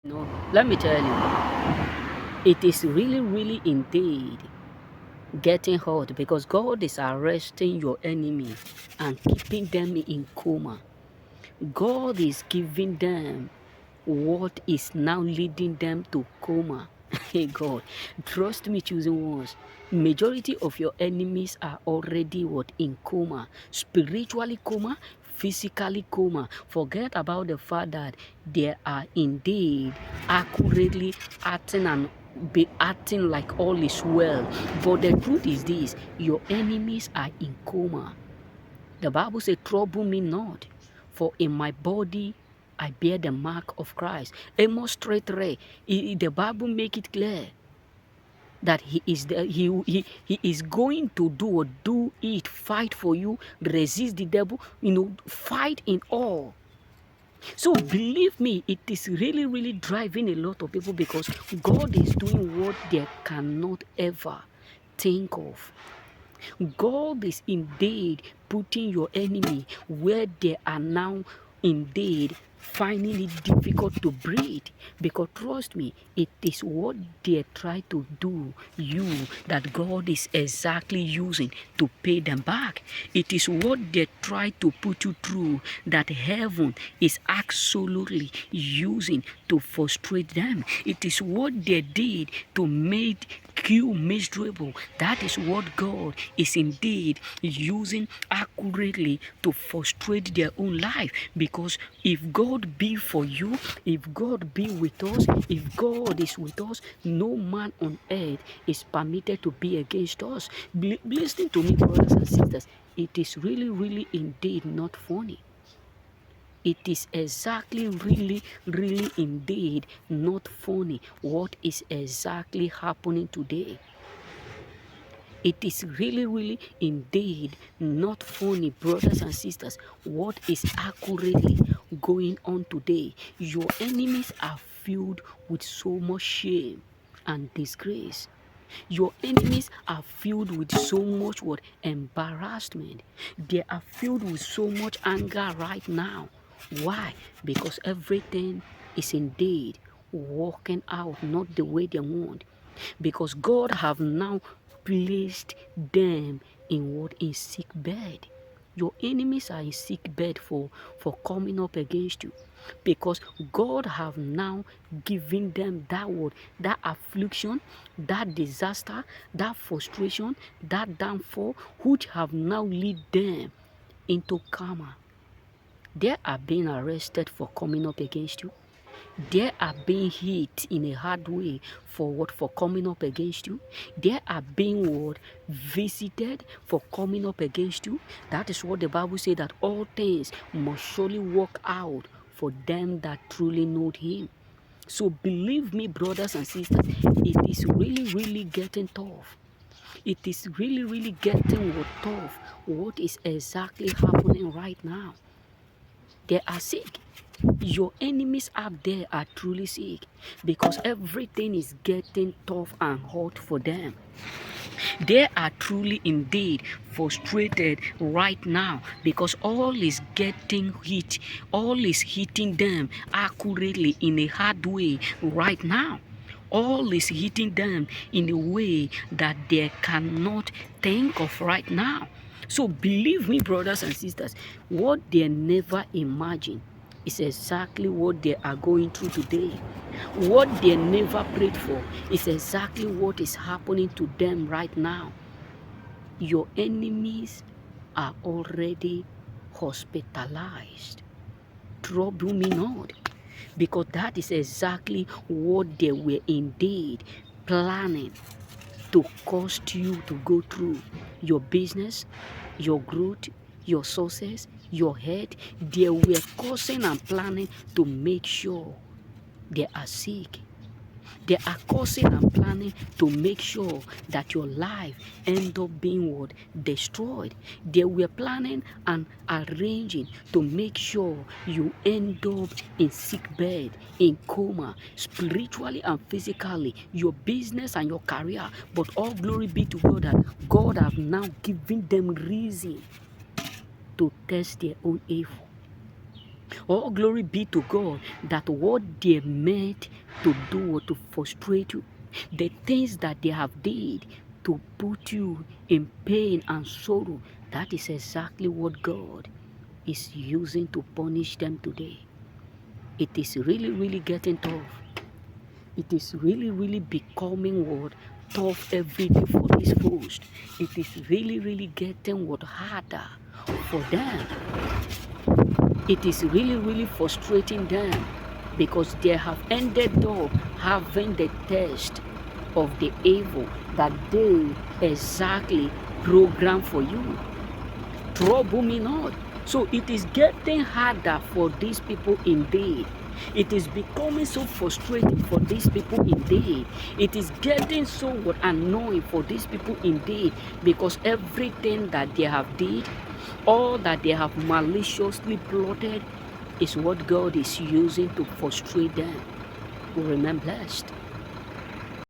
No, let me tell you, it is really, really indeed getting hot because God is arresting your enemy and keeping them in coma. God is giving them what is now leading them to coma. Hey God, trust me, choosing ones. Majority of your enemies are already what in coma, spiritually coma, physically coma. Forget about the fact that they are indeed accurately acting and be acting like all is well. But the truth is this: your enemies are in coma. The Bible says, trouble me not, for in my body I bear the mark of Christ. Amos 3:3, the Bible make it clear that he is going to do it, fight for you, resist the devil, fight in all. So believe me, it is really, really driving a lot of people because God is doing what they cannot ever think of. God is indeed putting your enemy where they are now indeed finding it difficult to breathe. Because trust me, it is what they try to do you that God is exactly using to pay them back. It is what they try to put you through that heaven is absolutely using to frustrate them. It is what they did to make you miserable. That is what God is indeed using accurately to frustrate their own life. Because if God be for you, if God be with us, if God is with us, no man on earth is permitted to be against us. Listen to me, brothers and sisters. It is really, really indeed not funny. It is exactly really, really indeed not funny what is exactly happening today. It is really, really indeed not funny, brothers and sisters, what is accurately going on today. Your enemies are filled with so much shame and disgrace. Your enemies are filled with so much what embarrassment. They are filled with so much anger right now. Why? Because everything is indeed working out not the way they want. Because God have now placed them in what is sick bed. Your enemies are in sick bed for coming up against you. Because God have now given them that word, that affliction, that disaster, that frustration, that downfall, which have now lead them into karma. They are being arrested for coming up against you. They are being hit in a hard way for what? For coming up against you. They are being what? Visited for coming up against you. That is what the Bible says, that all things must surely work out for them that truly know Him. So believe me, brothers and sisters, it is really, really getting tough. It is really, really getting what tough. What is exactly happening right now? They are sick. Your enemies out there are truly sick because everything is getting tough and hot for them. They are truly indeed frustrated right now because all is getting hit, all is hitting them accurately in a hard way right now. All is hitting them in a way that they cannot think of right now. So believe me, brothers and sisters, what they never imagined is exactly what they are going through today. What they never prayed for is exactly what is happening to them right now. Your enemies are already hospitalized. Trouble me not, because that is exactly what they were indeed planning to cost you to go through. Your business, your growth, your success, your head, they were causing and planning to make sure they are sick. They are causing and planning to make sure that your life end up being what? Destroyed. They were planning and arranging to make sure you end up in sick bed, in coma, spiritually and physically, your business and your career. But all glory be to God that God have now given them reason to test their own evil. All glory be to God that what they meant to do or to frustrate you, the things that they have did to put you in pain and sorrow, that is exactly what God is using to punish them today. It is really, really getting tough. It is really, really becoming what tough every day for this host. It is really, really getting what harder for them. It is really, really frustrating them because they have ended up having the taste of the evil that they exactly programmed for you. Trouble me not. So it is getting harder for these people indeed. It is becoming so frustrating for these people indeed. It is getting so annoying for these people indeed, because everything that they have did, all that they have maliciously plotted, is what God is using to frustrate them. Remain blessed.